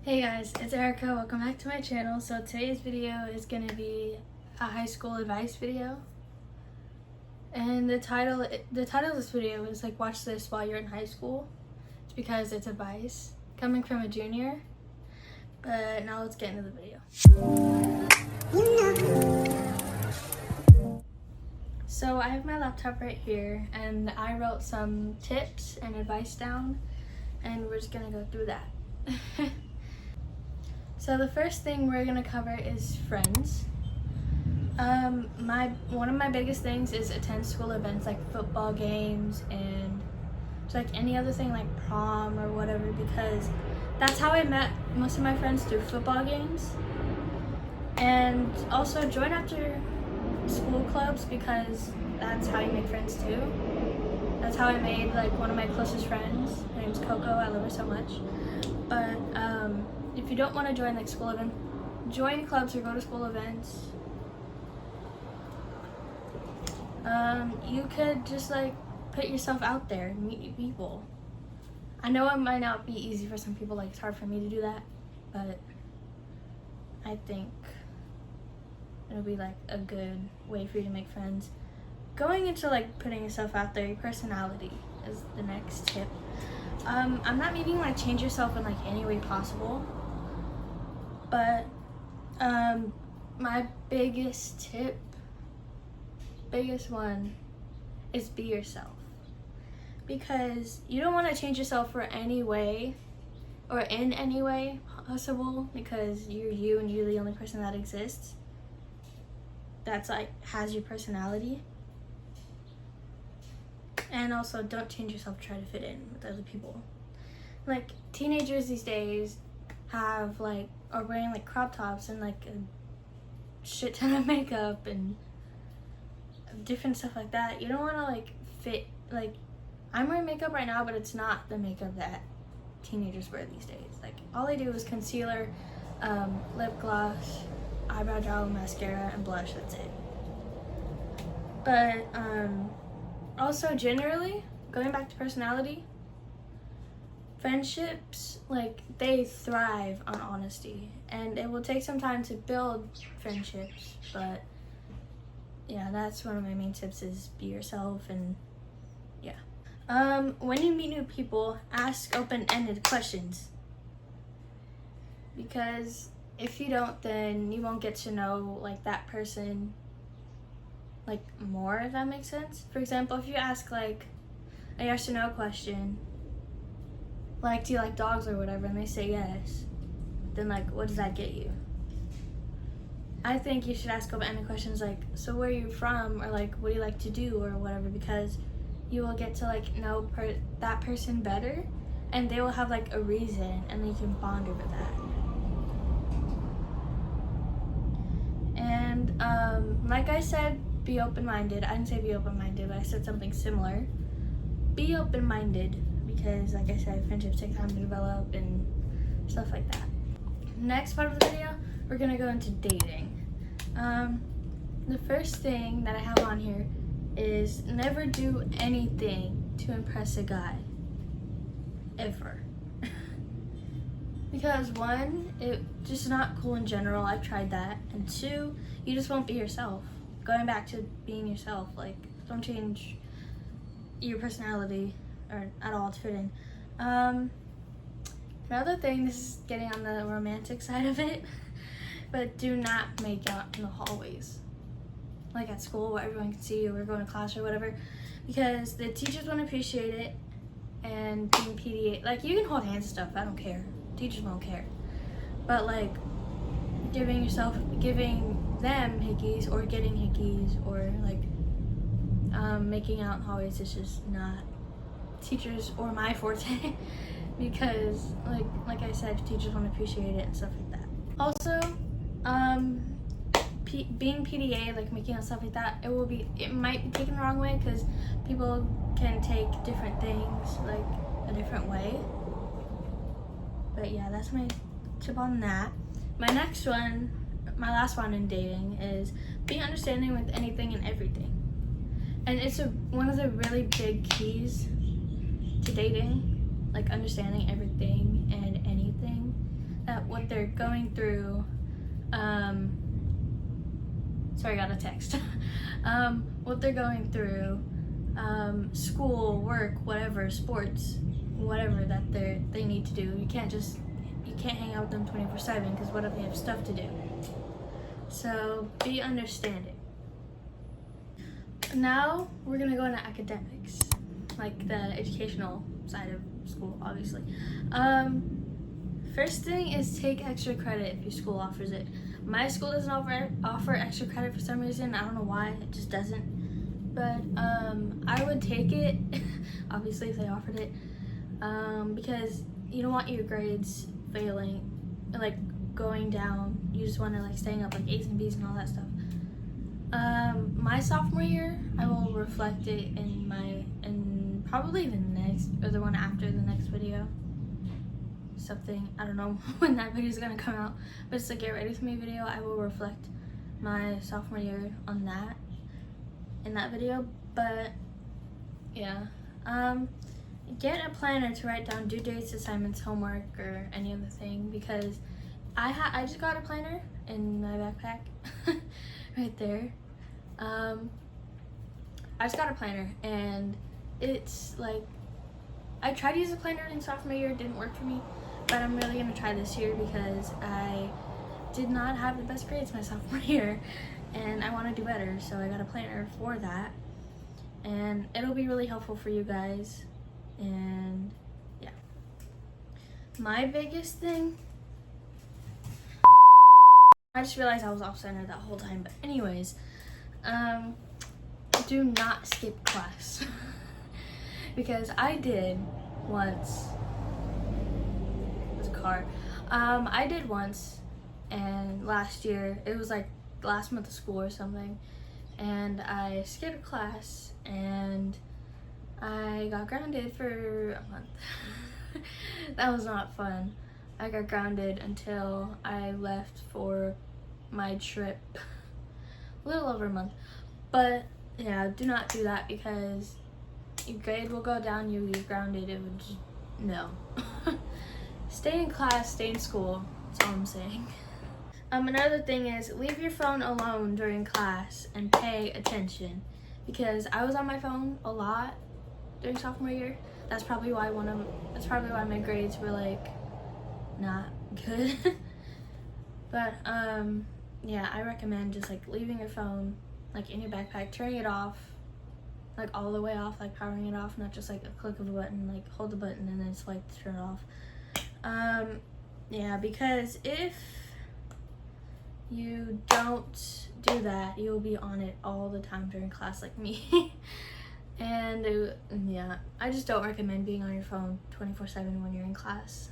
Hey guys, it's Erica. Welcome back to my channel. So today's video is going to be a high school advice video. And the title of this video is like, watch this while you're in high school. It's because it's advice coming from a junior. But now let's get into the video. So I have my laptop right here and I wrote some tips and advice down and we're just going to go through that. So the first thing we're gonna cover is friends. One of my biggest things is attend school events like football games and just like any other thing like prom or whatever, because that's how I met most of my friends, through football games. And also join after school clubs, because that's how you make friends too. That's how I made like one of my closest friends. Her name's Coco. I love her so much. But if you don't want to join like school events, join clubs or go to school events. You could just like put yourself out there and meet new people. I know it might not be easy for some people, like it's hard for me to do that, but I think it'll be like a good way for you to make friends. Going into like putting yourself out there, your personality is the next tip. I'm not meaning like change yourself in like any way possible, but my biggest one is be yourself, because you don't want to change yourself for any way or in any way possible, because you're you and you're the only person that exists that's like has your personality. And also, don't change yourself to try to fit in with other people. Like, teenagers these days have like, are wearing like crop tops and like a shit ton of makeup and different stuff like that. You don't want to like fit, like, I'm wearing makeup right now, but it's not the makeup that teenagers wear these days. Like, all they do is concealer, lip gloss, eyebrow gel, mascara, and blush. That's it. But, also, generally, going back to personality, friendships, like, they thrive on honesty. And it will take some time to build friendships, but yeah, that's one of my main tips, is be yourself. And yeah. When you meet new people, ask open-ended questions. Because if you don't, then you won't get to know, like, that person like more, if that makes sense. For example, if you ask like a yes or no question, like, do you like dogs or whatever, and they say yes, then like, what does that get you? I think you should ask open-ended questions like, so where are you from, or like, what do you like to do, or whatever, because you will get to like know that person better, and they will have like a reason, and you can bond over that. And like I said, be open-minded. I didn't say be open-minded, but I said something similar. Be open-minded, because like I said, friendships take time to develop and stuff like that. Next part of the video, we're gonna go into dating. The first thing that I have on here is never do anything to impress a guy, ever. Because one, it's just not cool in general. I've tried that. And two, you just won't be yourself. Going back to being yourself, like, don't change your personality or at all to fit in. Another thing, this is getting on the romantic side of it, but do not make out in the hallways, like at school where everyone can see you, or going to class or whatever, because the teachers won't appreciate it. And being PDA, like, you can hold hands and stuff, I don't care, teachers won't care, but like giving them hickeys or getting hickeys or like making out in hallways is just not teachers or my forte. Because like I said, teachers won't appreciate it and stuff like that. Also, being PDA, like making out stuff like that, it might be taken the wrong way, because people can take different things like a different way. But yeah, that's my tip on that. My next one, my last one in dating, is be understanding with anything and everything. And it's one of the really big keys to dating, like understanding everything and anything that like they're going through, sorry, I got a text. What they're going through, school, work, whatever, sports, whatever that they need to do. You can't hang out with them 24/7 because what if they have stuff to do? So be understanding. Now we're gonna go into academics, like the educational side of school, obviously. First thing is take extra credit if your school offers it. My school doesn't offer extra credit for some reason. I don't know why, it just doesn't. But I would take it, obviously, if they offered it, because you don't want your grades failing, like going down. You just want to like staying up like A's and B's and all that stuff. My sophomore year, I will reflect it in probably the next, or the one after the next video. Something, I don't know when that video is gonna come out, but it's a get ready with me video. I will reflect my sophomore year on that in that video. But yeah, get a planner to write down due dates, assignments, homework, or any other thing, because I just got a planner in my backpack right there. I just got a planner, and it's like, I tried to use a planner in sophomore year, it didn't work for me, but I'm really gonna try this year because I did not have the best grades my sophomore year, and I want to do better, so I got a planner for that, and it'll be really helpful for you guys. And yeah, my biggest thing, I just realized I was off center that whole time, but anyways, do not skip class because I did once. It was a car. I did once, and last year, it was like last month of school or something, and I skipped class and I got grounded for a month. That was not fun. I got grounded until I left for my trip, a little over a month. But yeah, do not do that because your grade will go down, you'll get grounded. It would just, no. Stay in class, stay in school, that's all I'm saying. Another thing is leave your phone alone during class and pay attention, because I was on my phone a lot during sophomore year. That's probably why my grades were like not good. But yeah, I recommend just like leaving your phone like in your backpack, turning it off, like all the way off, like powering it off, not just like a click of a button, like hold the button and then swipe to turn it off. Yeah, because if you don't do that, you'll be on it all the time during class like me. And yeah, I just don't recommend being on your phone 24/7 when you're in class.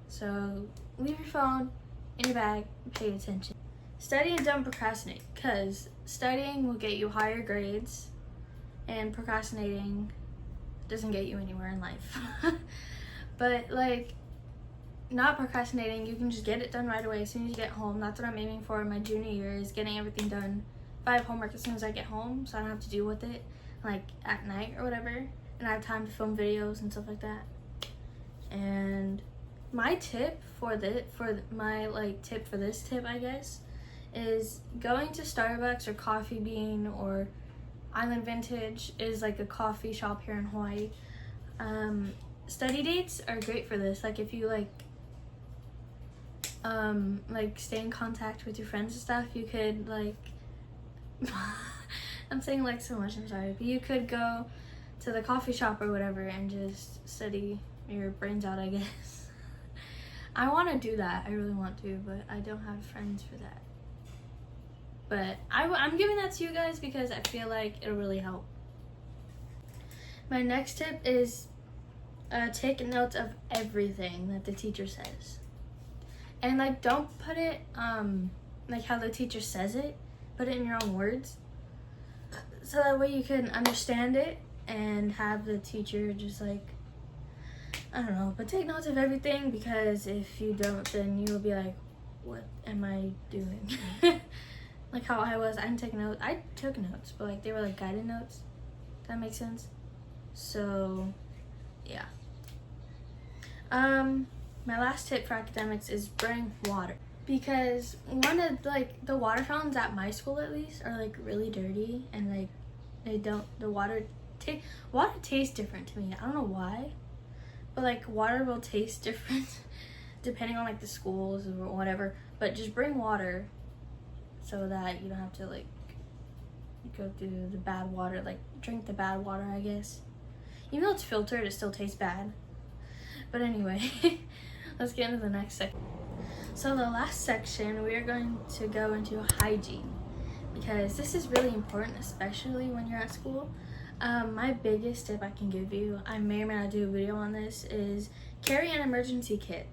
So leave your phone in your bag, pay attention. Study and don't procrastinate, because studying will get you higher grades and procrastinating doesn't get you anywhere in life. But like, not procrastinating, you can just get it done right away as soon as you get home. That's what I'm aiming for in my junior year, is getting everything done. If I have homework as soon as I get home, so I don't have to deal with it like at night or whatever, and I have time to film videos and stuff like that. And my tip for this tip, I guess, is going to Starbucks or Coffee Bean or Island Vintage is like a coffee shop here in Hawaii. Study dates are great for this. Like if you like stay in contact with your friends and stuff, you could like I'm saying like so much, I'm sorry, but you could go to the coffee shop or whatever and just study your brains out, I guess. I want to do that, I really want to, but I don't have friends for that. But I'm giving that to you guys because I feel like it'll really help. My next tip is take notes of everything that the teacher says. And like, don't put it like how the teacher says it, put it in your own words. So that way you can understand it and have the teacher just like, I don't know, but take notes of everything, because if you don't, then you'll be like, what am I doing? Like how I didn't take notes. I took notes, but like they were like guided notes. Does that make sense? So yeah. my last tip for academics is bring water. Because one of the water fountains at my school at least are like really dirty, and like the water tastes different to me. I don't know why, but like water will taste different depending on like the schools or whatever. But just bring water so that you don't have to like go through the bad water, like drink the bad water, I guess. Even though it's filtered, it still tastes bad. But anyway, let's get into the next section. So the last section, we are going to go into hygiene, because this is really important, especially when you're at school. My biggest tip I can give you, I may or may not do a video on this, is carry an emergency kit.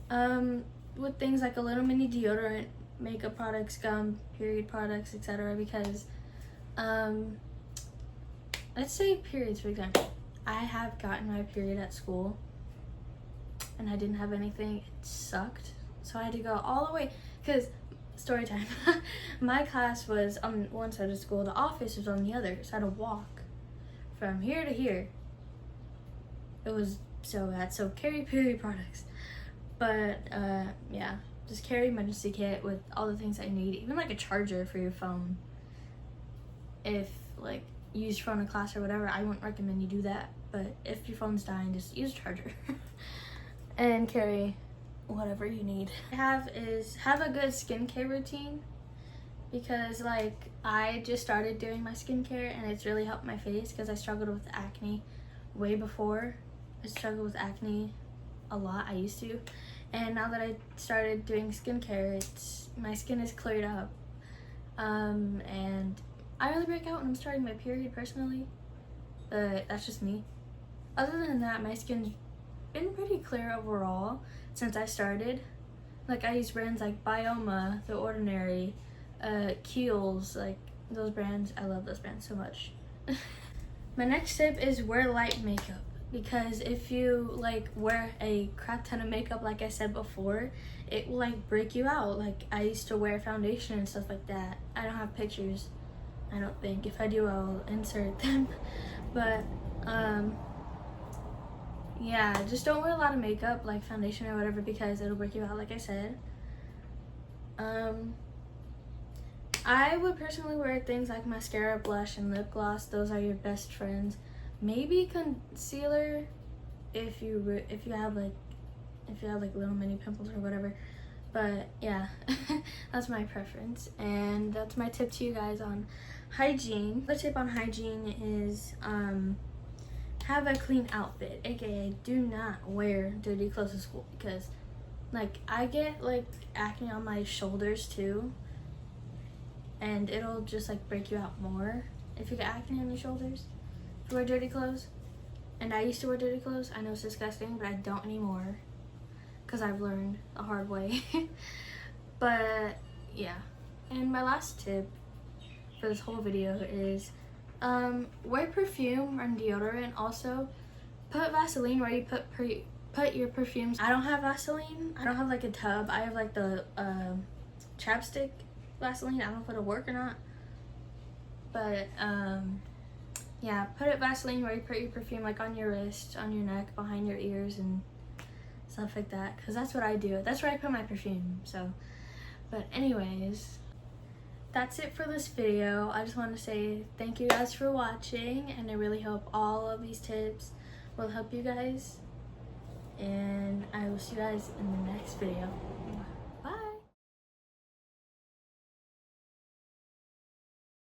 With things like a little mini deodorant, makeup products, gum, period products, etc. Because let's say periods, for example. I have gotten my period at school and I didn't have anything. It sucked. So I had to go all the way, because story time. My class was on one side of school, the office was on the other, so I had to walk from here to here. It was so bad. So carry period products. But yeah, just carry emergency kit with all the things that you need, even like a charger for your phone. If like you use your phone in class or whatever, I wouldn't recommend you do that. But if your phone's dying, just use a charger. And carry whatever you need. Have a good skincare routine, because like I just started doing my skincare and it's really helped my face, because I struggled with acne way before. I struggled with acne a lot. I used to, and now that I started doing skincare, my skin is cleared up, and I really break out when I'm starting my period personally, but that's just me. Other than that, my skin's been pretty clear overall since I started. Like I use brands like Bioma, The Ordinary, Kiehl's, like those brands. I love those brands so much. My next tip is wear light makeup, because if you like wear a crap ton of makeup, like I said before, it will like break you out. Like I used to wear foundation and stuff like that. I don't have pictures, I don't think. If I do, I'll insert them. But yeah, just don't wear a lot of makeup, like foundation or whatever, because it'll break you out, like I said. I would personally wear things like mascara, blush, and lip gloss. Those are your best friends. Maybe concealer if you have like little mini pimples or whatever. But yeah, that's my preference, and that's my tip to you guys on hygiene. The tip on hygiene is have a clean outfit, aka do not wear dirty clothes to school, because like I get like acne on my shoulders too, and it'll just like break you out more if you get acne on your shoulders if you wear dirty clothes. And I used to wear dirty clothes. I know it's disgusting, but I don't anymore, because I've learned the hard way. But yeah, and my last tip for this whole video is wear perfume and deodorant. Also put Vaseline where you put your perfumes. I don't have Vaseline. I don't have like a tub. I have like the chapstick Vaseline. I don't know if it'll work or not, but yeah, put Vaseline where you put your perfume, like on your wrist, on your neck, behind your ears, and stuff like that, because that's what I do. That's where I put my perfume. So, but anyways, that's it for this video. I just want to say thank you guys for watching, and I really hope all of these tips will help you guys, and I will see you guys in the next video.